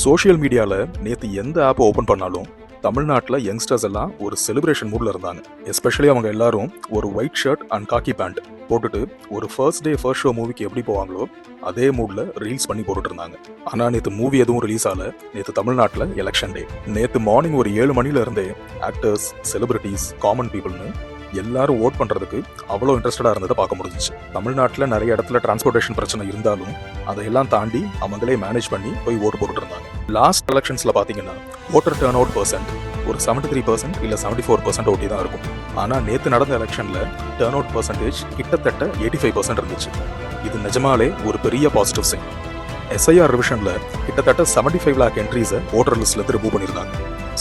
Social மீடியாவில் நேற்று எந்த ஆப்பை ஓப்பன் பண்ணாலும் தமிழ்நாட்டில் யங்ஸ்டர்ஸ் எல்லாம் ஒரு செலிப்ரேஷன் மூடில் இருந்தாங்க. எஸ்பெஷலி அவங்க எல்லாரும் ஒரு white shirt and khaki pant போட்டுட்டு ஒரு ஃபர்ஸ்ட் ஷோ மூவிக்கு எப்படி போவாங்களோ அதே மூடில் ரீல்ஸ் பண்ணி போட்டுட்டு இருந்தாங்க. ஆனால் நேற்று மூவி எதுவும் ரிலீஸ் ஆகல. நேற்று தமிழ்நாட்டில் எலெக்ஷன் டே. நேற்று மார்னிங் ஒரு 7 மணில இருந்தே ஆக்டர்ஸ், செலிபிரிட்டிஸ், காமன் பீப்புள்னு எல்லாரும் ஓட் பண்றதுக்கு அவ்வளோ இன்ட்ரெஸ்டடா இருந்ததை பார்க்க முடிஞ்சிச்சு. தமிழ்நாட்டில் நிறைய இடத்துல டிரான்ஸ்போர்டேஷன் பிரச்சனை இருந்தாலும் அதையெல்லாம் தாண்டி அவங்களே மேனேஜ் பண்ணி போய் ஓட்டு போட்டுட்டு இருந்தாங்க. லாஸ்ட் எலெக்ஷன்ஸ்ல பாத்தீங்கன்னா ஓட்டர் டர்ன் அவுட் பர்சன்ட் ஒரு 73% இல்ல 74% ஓட்டி தான் இருக்கும். ஆனா நேத்து நடந்த எலெக்ஷன்ல டர்ன் அவுட் பர்சன்டேஜ் கிட்டத்தட்ட 85% இருந்துச்சு. இது நிஜமாலே ஒரு பெரிய பாசிட்டிவ் சைன். எஸ்ஐஆர் ரிவிஷன்ல கிட்டத்தட்ட 75 lakh என்ட்ரிஸை ஓட்டர் லிஸ்ட்ல இருந்து ரிமூவ் பண்ணியிருந்தாங்க.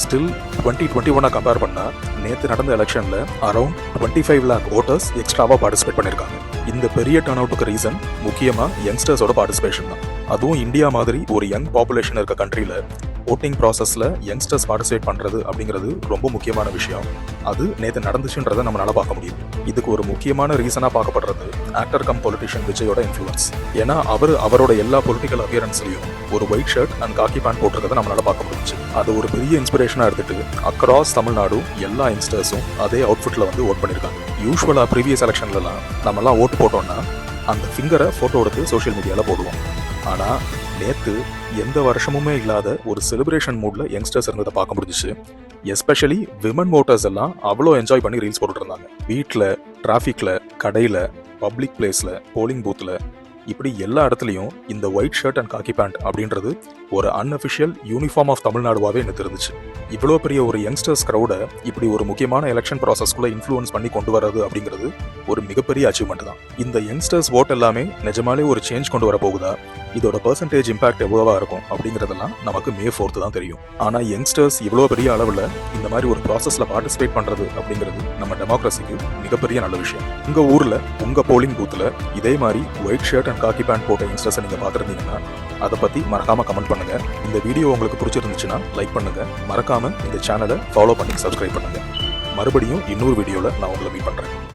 ஸ்டில் 2021 கம்பேர் பண்ணா நேற்று நடந்த எலெக்ஷன்ல அரௌண்ட் 25 lakh ஓட்டர்ஸ் எக்ஸ்ட்ராவா பார்ட்டிசிபேட் பண்ணிருக்காங்க. இந்த பெரிய டர்ன் அவுட்டுக்கு ரீசன் முக்கியமா யங்ஸ்டர்ஸோட பார்ட்டிசிபேஷன் தான். அதுவும் இந்தியா மாதிரி ஒரு யங் பாப்புலேஷன் இருக்க கண்ட்ரில ஓட்டிங் ப்ராசஸ்ல யங்ஸ்டர்ஸ் பார்ட்டிசிபேட் பண்றது அப்படிங்கிறது ரொம்ப முக்கியமான விஷயம். அது நேற்று நடந்துச்சுன்றதை நம்மளால பார்க்க முடியும். இதுக்கு ஒரு முக்கியமான ரீசனா பார்க்கப்படுறது ஆக்டர் கம் பொலிட்டிஷியன் விஜயோட இன்ஃப்ளூயன்ஸ். ஏன்னா அவரோட எல்லா பொலிட்டிக்கல் அப்பியரன்ஸ்லயும் ஒரு white shirt and khaki pant போட்டிருக்கதை நம்மளால பார்க்க முடிஞ்சு. அது ஒரு பெரிய இன்ஸ்பிரேஷனா எடுத்துட்டு அக்ராஸ் தமிழ்நாடு எல்லா யங்ஸ்டர்ஸும் அதே அவுட்ஃபிட்ல வந்து ஓட் பண்ணிருக்காங்க. யூஸ்வலா ப்ரீவியஸ் எலெக்ஷன்லாம் நம்மலாம் ஓட்டு போட்டோம்னா அந்த ஃபிங்கரை போட்டோ எடுத்து சோஷியல் மீடியால போடுவோம். ஆனா நேற்று எந்த வருஷமுமே இல்லாத ஒரு செலிப்ரேஷன் மூட்ல யங்ஸ்டர்ஸ் இருந்ததை பார்க்க முடிஞ்சிச்சு. எஸ்பெஷலி விமன் ஓட்டர்ஸ் எல்லாம் அவ்வளோ என்ஜாய் பண்ணி ரீல்ஸ் போட்டுட்டு இருந்தாங்க. வீட்டில், டிராஃபிக்ல, கடையில, பப்ளிக் பிளேஸ்ல, போலிங் பூத்ல, இப்படி எல்லா இடத்துலையும் இந்த white shirt and khaki pant அப்படின்றது ஒரு அன்அஃபிஷியல் யூனிஃபார்ம் ஆஃப் தமிழ்நாடுவாவே எனக்கு இருந்துச்சு. இவ்வளோ பெரிய ஒரு யங்ஸ்டர்ஸ் க்ரௌடை இப்படி ஒரு முக்கியமான எலெக்ஷன் ப்ராசஸ்க்குள்ள இன்ஃப்ளூயன்ஸ் பண்ணி கொண்டு வரது அப்படிங்கிறது ஒரு மிகப்பெரிய அச்சீவ்மெண்ட் தான். இந்த யங்ஸ்டர்ஸ் ஓட் எல்லாமே நிஜமாலே ஒரு சேஞ்ச் கொண்டு வர போகுதா, இதோட பெர்சன்டேஜ் இம்பாக்ட் எவ்வளவா இருக்கும் அப்படிங்கிறதெல்லாம் நமக்கு May 4th தான் தெரியும். ஆனால் யங்ஸ்டர்ஸ் இவ்வளோ பெரிய அளவில் இந்த மாதிரி ஒரு ப்ராசஸ்ல பார்ட்டிசிபேட் பண்றது அப்படிங்கிறது நம்ம டெமோக்ரஸிக்கு மிகப்பெரிய நல்ல விஷயம். உங்க ஊர்ல உங்க போலிங் பூத்துல இதே மாதிரி white shirt and khaki pant போட்ட யங்ஸ்டர்ஸை நீங்க பார்த்துருந்தீங்கன்னா அதை பத்தி மறக்காம கமெண்ட் பண்ணுங்க. இந்த வீடியோ உங்களுக்கு பிடிச்சிருந்துச்சுன்னா லைக் பண்ணுங்க. மறக்காம இந்த சேனலை ஃபாலோ பண்ணி சப்ஸ்கிரைப் பண்ணுங்க. மறுபடியும் இன்னொரு வீடியோல நான் உங்களை மீட் பண்றேன்.